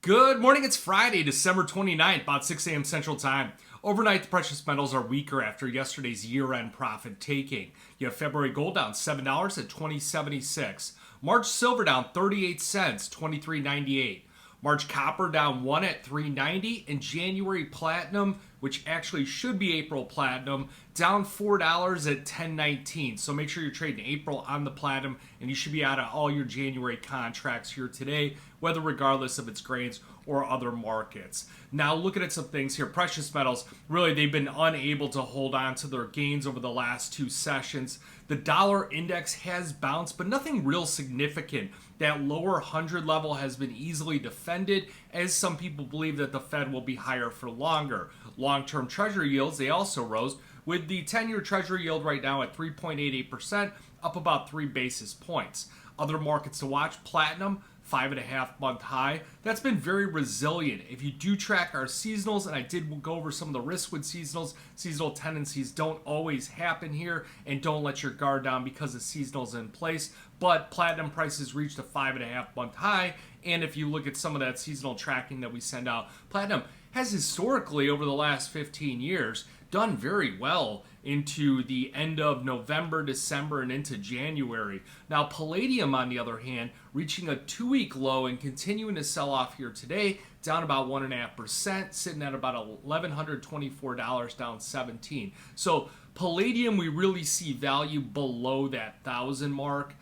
Good morning. It's Friday, December 29th, about 6 a.m. Central Time. Overnight, the precious metals are weaker after yesterday's year-end profit taking. You have February gold down $7 at $20.76. March silver down 38 cents, $23.98. March copper down 1 at $3.90. And January platinum, which actually should be April platinum, down $4 at $10.19. So make sure you're trading April on the platinum, and you should be out of all your January contracts here today, whether regardless of its grains or other markets. Now, looking at some things here, precious metals, really they've been unable to hold on to their gains over the last two sessions. The dollar index has bounced, but nothing real significant. That lower 100 level has been easily defended, as some people believe that the Fed will be higher for longer. Long-term treasury yields, they also rose, with the 10-year treasury yield right now at 3.88%, up about 3 basis points. Other markets to watch, platinum, 5.5-month high. That's been very resilient. If you do track our seasonals, and I did go over some of the risks with seasonals, seasonal tendencies don't always happen here, and don't let your guard down because the seasonal's in place. But platinum prices reached a 5.5-month high, and if you look at some of that seasonal tracking that we send out, platinum has historically, over the last 15 years, done very well into the end of November, December, and into January. Now, palladium, on the other hand, reaching a 2-week low and continuing to sell off here today, down about 1.5%, sitting at about $1,124, down 17. So palladium, we really see value below that 1,000 mark.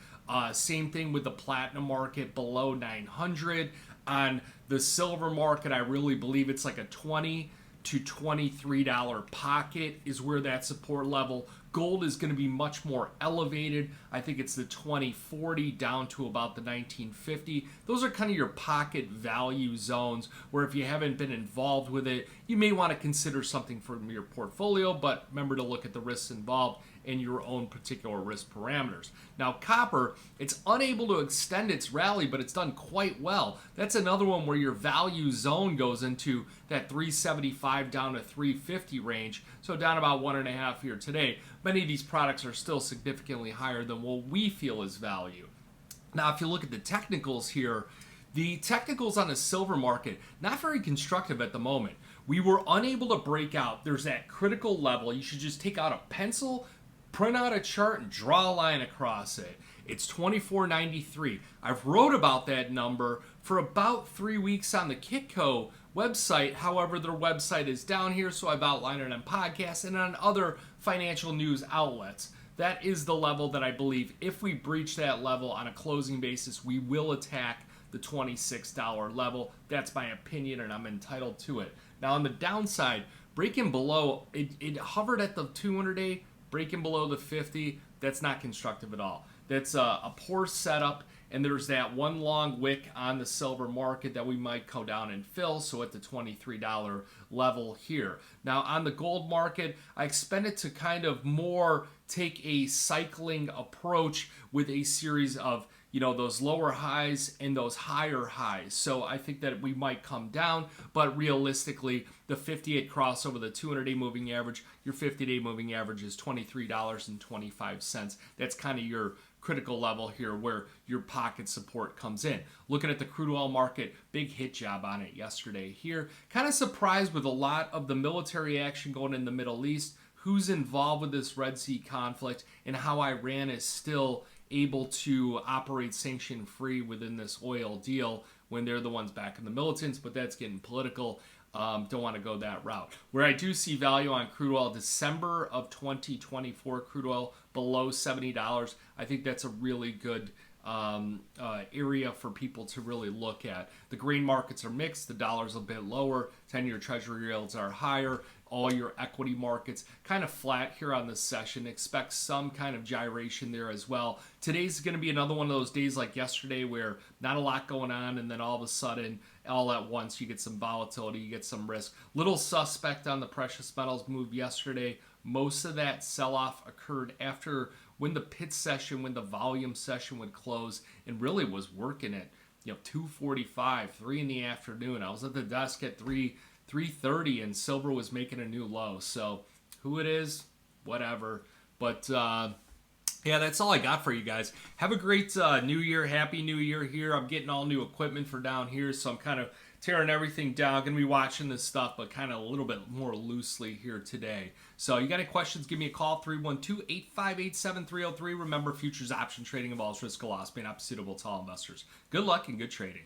Same thing with the platinum market, below 900. On the silver market, I really believe it's like a $20 to $23 pocket is where that support level. Gold is going to be much more elevated. I think it's the 2040 down to about the 1950. Those are kind of your pocket value zones where if you haven't been involved with it, you may want to consider something from your portfolio, but remember to look at the risks involved and your own particular risk parameters. Now, copper, it's unable to extend its rally, but it's done quite well. That's another one where your value zone goes into that 375 down to 350 range, so down about 1.5 here today. Many of these products are still significantly higher than what we feel is value. Now, if you look at the technicals here, the technicals on the silver market, not very constructive at the moment. We were unable to break out. There's that critical level. You should just take out a pencil, print out a chart, and draw a line across it. It's 24.93. I've wrote about that number for about 3 weeks on the Kitco website. However, their website is down here, so I've outlined it on podcasts and on other financial news outlets. That is the level that I believe if we breach that level on a closing basis, we will attack the $26 level. That's my opinion, and I'm entitled to it. Now, on the downside, breaking below, it hovered at the 200-day, breaking below the 50, that's not constructive at all. That's a poor setup, and there's that one long wick on the silver market that we might go down and fill, so at the $23 level here. Now, on the gold market, I expect it to kind of more take a cycling approach with a series of those lower highs and those higher highs. So I think that we might come down, but realistically, the 58 crossover, the 200-day moving average, your 50-day moving average is $23.25. That's kind of your critical level here where your pocket support comes in. Looking at the crude oil market, big hit job on it yesterday here. Kind of surprised with a lot of the military action going in the Middle East, who's involved with this Red Sea conflict, and how Iran is still able to operate sanction-free within this oil deal when they're the ones backing the militants, but that's getting political. Don't want to go that route. Where I do see value on crude oil, December of 2024 crude oil below $70. I think that's a really good area for people to really look at. The grain markets are mixed. The dollar's a bit lower. 10-year treasury yields are higher. All your equity markets kind of flat here on this session. Expect some kind of gyration there as well. Today's going to be another one of those days like yesterday where not a lot going on, and then all of a sudden, all at once, you get some volatility, you get some risk. Little suspect on the precious metals move yesterday. Most of that sell-off occurred after when the pit session, when the volume session would close, and really was working at 2:45, 3 in the afternoon. I was at the desk at 3:30, and silver was making a new low. So who it is, whatever. But yeah, that's all I got for you guys. Have a great New Year. Happy New Year here. I'm getting all new equipment for down here, so I'm kind of tearing everything down. Going to be watching this stuff, but kind of a little bit more loosely here today. So you got any questions, give me a call, 312-858-7303. Remember, futures option trading involves risk of loss, may not be suitable to all investors. Good luck and good trading.